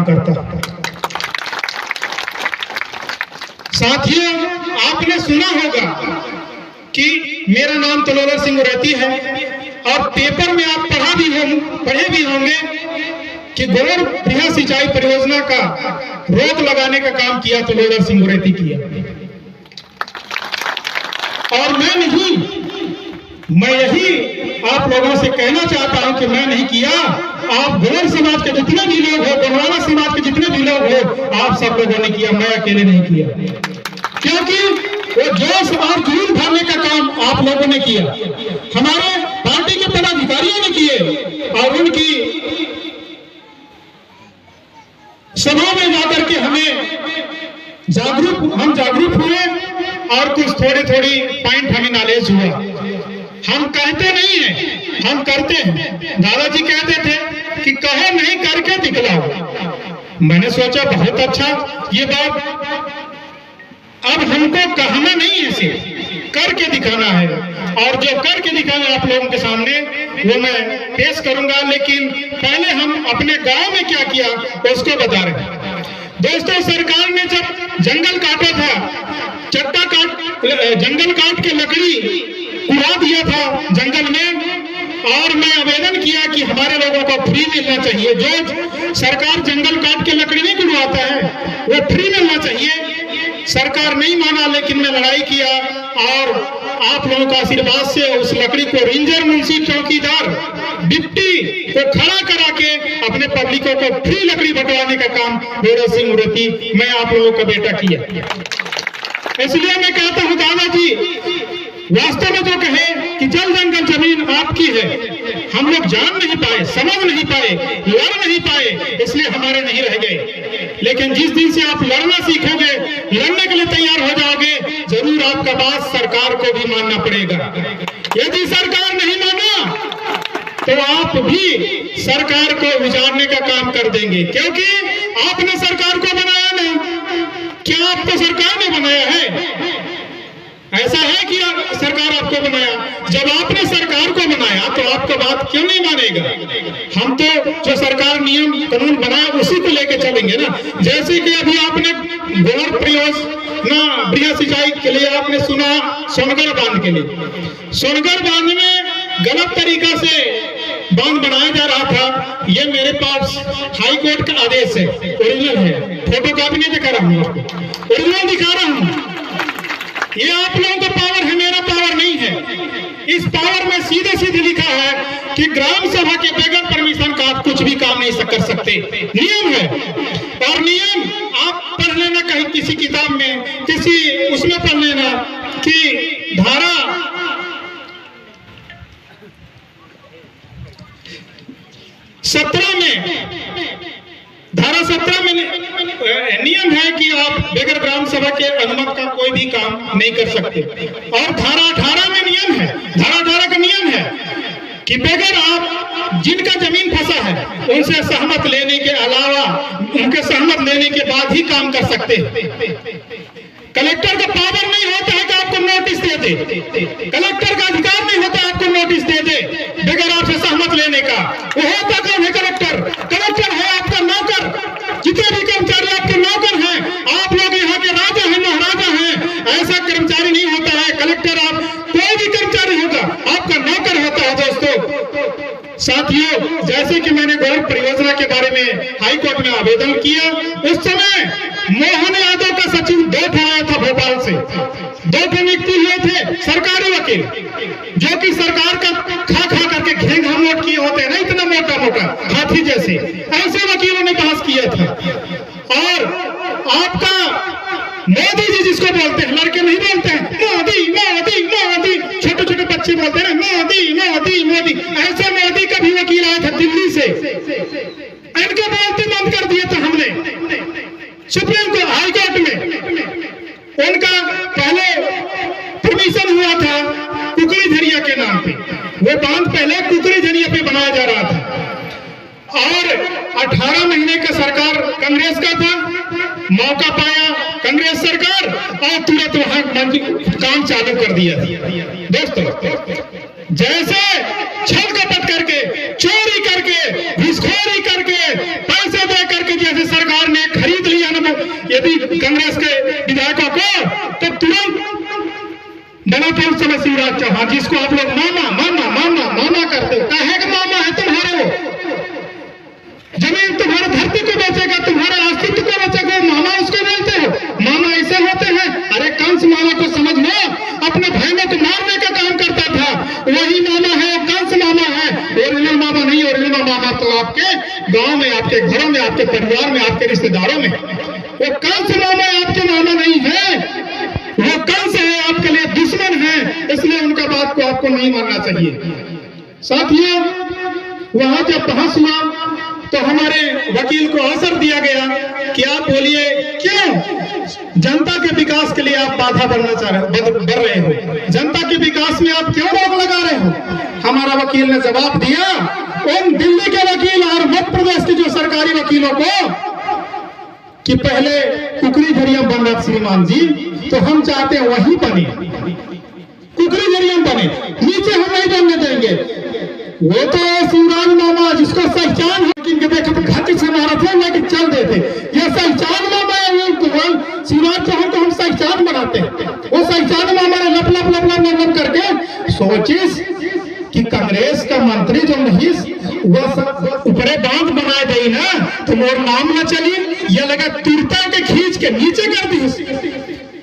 काम करता है। साथियों, आपने सुना होगा कि मेरा नाम तलोवर सिंह उरैती है और पेपर में आप पढ़े भी होंगे कि गौर बृहद सिंचाई परियोजना का रोक लगाने का काम किया तलोवर सिंह उरैती किया। और मैं यही आप लोगों से कहना चाहता हूं कि मैं नहीं किया, आप गौर समाज के जितने भी लोग हो, गोंडवाना समाज के जितने भी लोग हो, आप सब लोगों ने किया, मैं अकेले नहीं किया। क्योंकि वो जोश और जुनून भरने का काम आप लोगों ने किया, हमारे पार्टी के पदाधिकारियों ने किए और उनकी सभा में जाकर के हम जागरूक हुए और कुछ थोड़ी पॉइंट हमें नॉलेज हुआ। हम कहते नहीं हैं, हम करते हैं। दादाजी कहते थे कि कहो नहीं करके दिखलाओ। मैंने सोचा बहुत अच्छा ये बात, अब हमको कहना नहीं है, सिर्फ करके दिखाना है। और जो करके दिखाना है आप लोगों के सामने वो मैं पेश करूंगा। लेकिन पहले हम अपने गांव में क्या किया उसको बता रहे हैं। दोस्तों, सरकार ने जब जंगल काटा था, जंगल काट के लकड़ी उड़ा दिया था जंगल में, और मैं आवेदन किया कि हमारे लोगों को फ्री मिलना चाहिए। जो सरकार जंगल काट के लकड़ी नहीं उड़वाता है वो फ्री मिलना चाहिए। सरकार नहीं माना, लेकिन मैं लड़ाई किया और आप लोगों का आशीर्वाद से उस लकड़ी को रेंजर, मुंशी, चौकीदार, डिप्टी को खड़ा करा के अपने पब्लिकों को फ्री लकड़ी बंटवाने का काम तलोवर सिंह उरैती, मैं आप लोगों का बेटा किया। इसलिए मैं कहता हूं दादाजी, वास्तव में जो कहे कि जल जंगल जमीन आपकी है, हम लोग जान नहीं पाए, समझ नहीं पाए, लड़ नहीं पाए, इसलिए हमारे नहीं रह गए। लेकिन जिस दिन से आप लड़ना सीखोगे, लड़ने के लिए तैयार हो जाओगे, जरूर आपका बात सरकार को भी मानना पड़ेगा। यदि सरकार नहीं माना तो आप भी सरकार को विचारने का काम कर देंगे, क्योंकि आपने सरकार को बनाया ना। क्या आपको सरकार ने बनाया है? ऐसा है कि सरकार आपको बनाया? जब आपने सरकार को बनाया तो आपका बात क्यों नहीं मानेगा? हम तो जो सरकार नियम कानून बनाया उसी को लेके चलेंगे ना। जैसे कि अभी आपने गौर परियोजना बृहद सिंचाई के लिए आपने सुना, सोनगर बांध के लिए, सोनगर बांध में गलत तरीका से बांध बनाया जा रहा था। ये मेरे पास हाई कोर्ट का आदेश है, ओरिजिनल है, फोटो कॉपी नहीं दिखा रहा हूँ आपको, ओरिजिनल दिखा रहा हूँ। ये आप लोगों का पावर है, मेरा पावर नहीं है। इस पावर में सीधे लिखा है कि ग्राम सभा के बगैर परमिशन का आप कुछ भी काम नहीं कर सकते, नियम है। और नियम आप पढ़ लेना कहीं किसी किताब में, किसी उसमें पढ़ लेना कि धारा 17 में नियम है कि आप बगैर ग्राम सभा के अनुमति का कोई भी काम नहीं कर सकते। और धारा 18 में नियम है, धारा 18 का नियम है कि बगैर आप जिनका जमीन फंसा है उनसे सहमत लेने के अलावा, उनके सहमत लेने के बाद ही काम कर सकते हैं। कलेक्टर का पावर नहीं होता है कि आपको नोटिस दे दे, कलेक्टर का अधिकार नहीं होता आपको नोटिस दे दे बगैर आपसे सहमत लेने का। वो होता कौन है? कलेक्टर। कलेक्टर है आपका नौकर। जितने भी कर्मचारी आपके नौकर हैं, आप लोग यहाँ के राजा हैं, महाराजा हैं। ऐसा कर्मचारी नहीं होता है कलेक्टर। आप कोई भी कर्मचारी होगा आपका नौकर होता है। दोस्तों साथियों, जैसे कि मैंने गौर परियोजना के बारे में हाई कोर्ट में आवेदन किया, उस समय मोहन यादव का सचिव 2 आया था भोपाल से, 2 नियुक्ति हुए थे सरकारी वकील, जो कि सरकार का खा करके घेंघा नोट किए होते हैं ना, इतना मोटा हाथी जैसे, ऐसे वकीलों ने बहस किया था। और आपका मोदी जी जिसको बोलते हैं, लड़के नहीं बोलते हैं मोदी मोदी मोदी, छोटे बच्चे बोलते हैं मोदी मोदी मोदी, ऐसे मोदी का भी वकील आया था दिल्ली से, इनके बोलते बंद कर दिए थे हमने सुप्रीम कोर्ट, हाई कोर्ट में। उनका पहले परमिशन हुआ था कुकड़ी झरिया के नाम पे, वो बांध पहले कुकड़ी झरिया पे बनाया जा रहा था। और 18 महीने का सरकार कांग्रेस का था, मौका पाया कांग्रेस सरकार और तुरंत वहां काम चालू कर दिया। दोस्तों, जैसे छल कपट करके, चोरी करके, घुसखोरी करके, पैसे दे करके जैसे बड़ा पुरुष समय शिवराज चौहान, जिसको आप लोग मामा मामा मामा मामा करते हो, काहे का मामा है तुम्हारे? जमीन तुम्हारे धरती को बेचेगा, तुम्हारा अस्तित्व को बेचेगा, मामा उसको बोलते हो? मामा ऐसे होते हैं? अरे कंस मामा को समझ लो, अपने भाइयों को मारने का काम करता था, वही मामा है, कंस मामा है। ओरिजिनल मामा नहीं, ओरिजिनल मामा तो आपके गांव में, आपके घरों में, आपके परिवार में, आपके रिश्तेदारों में। वो कंस मामा आपके मामा नहीं है, वो कंस है, आपके लिए दुश्मन है, इसलिए उनका बात को आपको नहीं मानना चाहिए। साथियों, वहां जब बहस हुआ तो हमारे वकील को अवसर दिया गया कि आप बोलिए क्यों जनता के विकास के लिए आप बाधा बढ़ रहे हो, जनता के विकास में आप क्यों रोक लगा रहे हो? हमारा वकील ने जवाब दिया, उन दिल्ली के वकील और मध्य प्रदेश के जो सरकारी वकीलों को, कि पहले कुकरी झरियम बन रहा श्रीमान जी, तो हम चाहते हैं वही बने, कुकरी झरियम बने, नीचे हम नहीं बनने देंगे। वो तो शिवराज मामा जिसको पहचान है, इनके देखा तो घट से मारा थे, लेकिन चल देते। ये पहचान मामा है, वो शिवराज चौहान को हम पहचान बनाते हैं, वो पहचान मामा ने लप लप लप लप लप करके सोचिस कि कांग्रेस का मंत्री जो नहीं वह ऊपरे बांध बनाए दे ना, तो मोर नाम न चली, ये लगा तुरता के खींच के नीचे कर दी।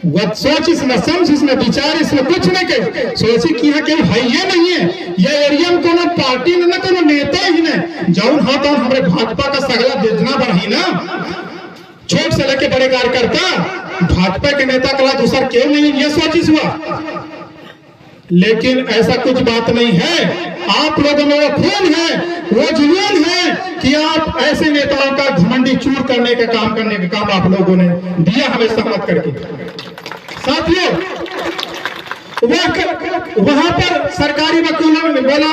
वह सोच इसने, समझ इसने, विचार इसने कुछ नहीं कहे, सोची कि यहाँ कहीं है ये नहीं है, ये एरिया में कोनो पार्टी ने, कोनो नेता ही ने जौन हाथ हमारे भाजपा का सगला बेचना बढ़ी ना, छोट से लेके बड़े कार्यकर्ता, भाजपा के नेता कला दूसरा क्यों नहीं, ये सोचिस हुआ। लेकिन ऐसा कुछ बात नहीं है, आप लोगों में वो खून है, वो जुनून है कि आप ऐसे नेताओं का घमंडी चूर करने का काम आप लोगों ने दिया हमें सहमत करके। साथियों, वहां पर सरकारी वकीलों ने बोला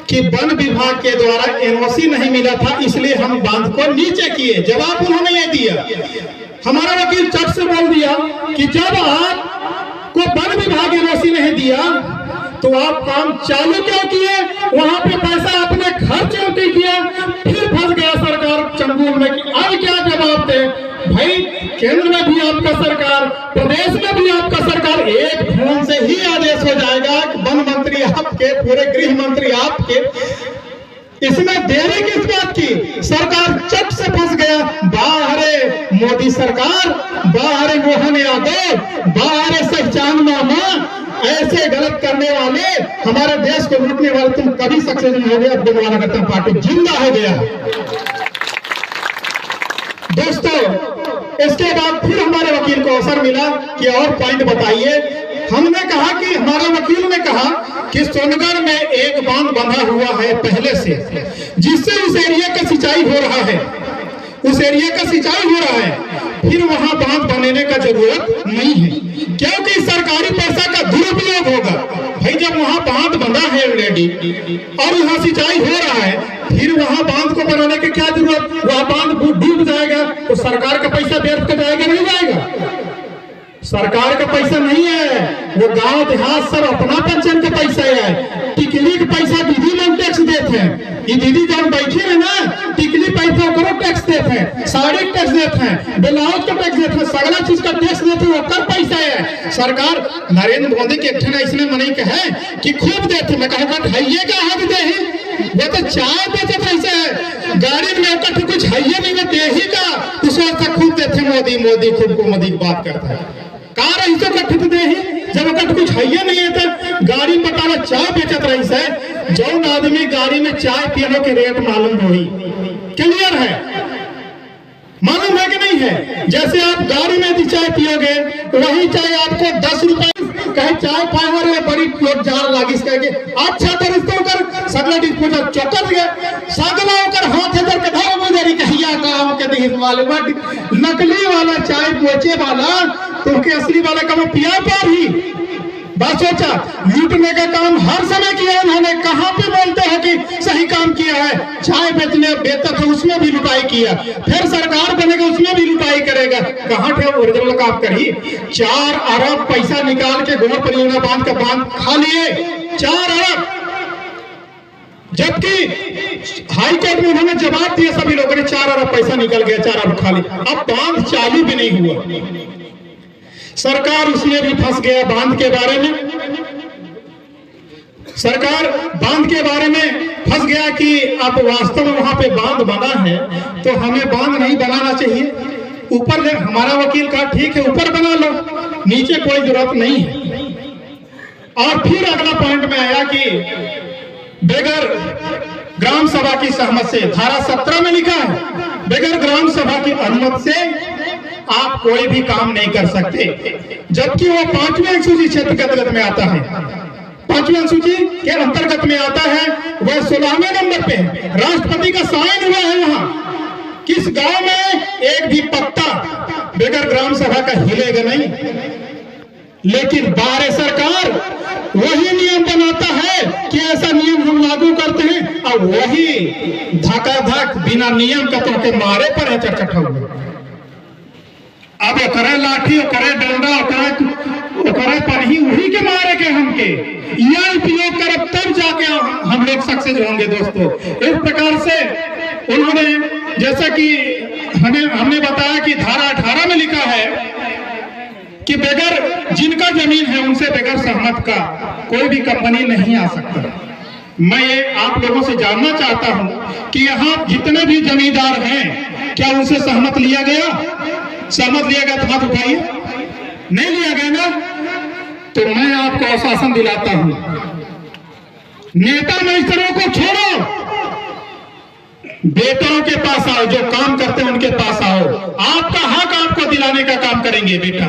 कि वन विभाग के द्वारा एनओसी नहीं मिला था, इसलिए हम बांध को नीचे किए। जवाब उन्होंने ये दिया, हमारा वकील चट से बोल दिया कि जब आपको वन विभाग एनओसी नहीं दिया तो आप काम चालू क्यों किए, वहां पे पैसा आपने खर्च क्यों किया? फिर फंस गया सरकार चंगुल में कि अब क्या जवाब दे। भाई, केंद्र में भी आपका सरकार, प्रदेश में भी आपका सरकार, एक फोन से ही आदेश हो जाएगा कि वन मंत्री आपके, पूरे गृह मंत्री आपके, इसमें देरी किस बात की? सरकार चट से फंस गया। बाहरे मोदी सरकार, बाहरे मोहन यादव, बाहरे पहचान मामा, ऐसे गलत करने वाले, हमारे देश को लूटने वाले, तुम कभी सक्सेस नहीं हो गए। अब गुरुवाना करता पार्टी जिंदा हो गया। दोस्तों, इसके बाद फिर हमारे वकील को अवसर मिला कि और पॉइंट बताइए। हमने कहा कि, हमारे वकील ने कहा कि सोनगढ़ में एक बांध बंधा हुआ है पहले से, जिससे उस एरिया का सिंचाई हो रहा है, उस एरिया का सिंचाई हो रहा है, फिर वहां बांध बनाने का जरूरत नहीं है, क्योंकि सरकारी पैसा का दुरुपयोग होगा। भाई, जब वहां बांध बंधा है ऑलरेडी और वहां सिंचाई हो रहा है, फिर वहां बांध को बनाने की क्या जरूरत? वहां बांध डूब जाएगा तो सरकार का पैसा व्यर्थ कर जाएगा, नहीं जाएगा? सरकार का पैसा नहीं है, वो गांव देहात सब अपना पंचायत का पैसा है। टिकली का पैसा दीदी लोग टैक्स देते हैं, ये दीदी जब बैठे है ना, टिकली पैसा करो टैक्स देते हैं, साड़ी टैक्स देते हैं, ब्लाउज का टैक्स देते हैं, सगला चीज का टैक्स देते हैं, वो पैसा है। सरकार नरेंद्र मोदी के ठना इसने मनी का है कि खूब देते, मैं कहूँगा ढाइये का हद दे ही, वो तो चाय बेचत पैसा है, गाड़ी में कुछ है नहीं, वो दे ही का, उस वक्त खूब देते मोदी, मोदी खूब को मोदी की बात करता है। कार ऐसे कथित दे ही, जब कट कुछ है नहीं है तो गाड़ी पटावा चाय बेचत रही है। जौन आदमी गाड़ी में चाय पीने के रेट मालूम हुई, क्लियर है, मालूम है कि नहीं है? जैसे आप गाड़ी में भी चाय पियोगे, वही चाय आपको 10 रुपए कहे चाय पावर है, बड़ी लोग जार लागिस करके अच्छा तरीके कर सगला डिस्पोजल चौकत गए, सगला होकर हाथ इधर के धाव मुझे कहिया गांव के देश वाले नकली वाला चाय बेचे वाला, तुमके असली वाला का वो पिया पर ही बस सोचा लूटने का काम हर समय किया उन्होंने। कहां पे बोलते हैं कि सही काम किया है? चाय बेचने बेचता था उसमें भी लुटाई किया, फिर सरकार बनेगा उसमें भी लुटाई करेगा। कहां थे ओरिजिनल काम करी? 4 अरब पैसा निकाल के गोबर परियोजना बांध का बांध खा लिए, 4 अरब, जबकि हाईकोर्ट में उन्होंने जवाब दिया सभी लोगों ने, 4 अरब पैसा निकल गया, 4 अरब खा लिया। अब बांध चालू भी नहीं हुआ। सरकार उसमें भी फंस गया बांध के बारे में। सरकार बांध के बारे में फंस गया कि अब वास्तव में वहां पे बांध बना है तो हमें बांध नहीं बनाना चाहिए। ऊपर से हमारा वकील कहा ठीक है ऊपर बना लो, नीचे कोई जरूरत नहीं है। और फिर अगला पॉइंट में आया कि बगैर ग्राम सभा की सहमति से, धारा 17 में लिखा है बगैर ग्राम सभा की अनुमति से आप कोई भी काम नहीं कर सकते, जबकि वो 5वीं अनुसूची क्षेत्र के अंतर्गत में आता है। 5वीं अनुसूची के अंतर्गत में आता है, वह 16वें नंबर पे राष्ट्रपति का साइन हुआ है। वहां किस गांव में एक भी पत्ता बगैर ग्राम सभा का हिलेगा नहीं। लेकिन बारे सरकार वही नियम बनाता है कि ऐसा नियम हम लागू करते हैं और वही धकाधक बिना नियम का तो के मारे पर है चटचटा हुआ। अब करे लाठी करे डंडा करे पन्ही वही के मारे के हमके यह उपयोग कर तब जाके हम लोग सक्सेस होंगे। दोस्तों इस प्रकार से उन्होंने जैसा कि हमने बताया कि धारा 18 में लिखा है कि बगैर जिनका जमीन है उनसे बगैर सहमत का कोई भी कंपनी नहीं आ सकता। मैं ये आप लोगों से जानना चाहता हूं कि यहाँ जितने भी जमींदार हैं क्या उनसे सहमत लिया गया? सहमत लिया गया तो हाथ उठाइए। नहीं लिया गया ना, तो मैं आपको आश्वासन दिलाता हूं, नेता मजिस्ट्रेटों को छोड़ो, बेटों के पास आओ, जो काम करते हैं उनके पास आओ। आपका हक आपको दिलाने का काम करेंगे बेटा।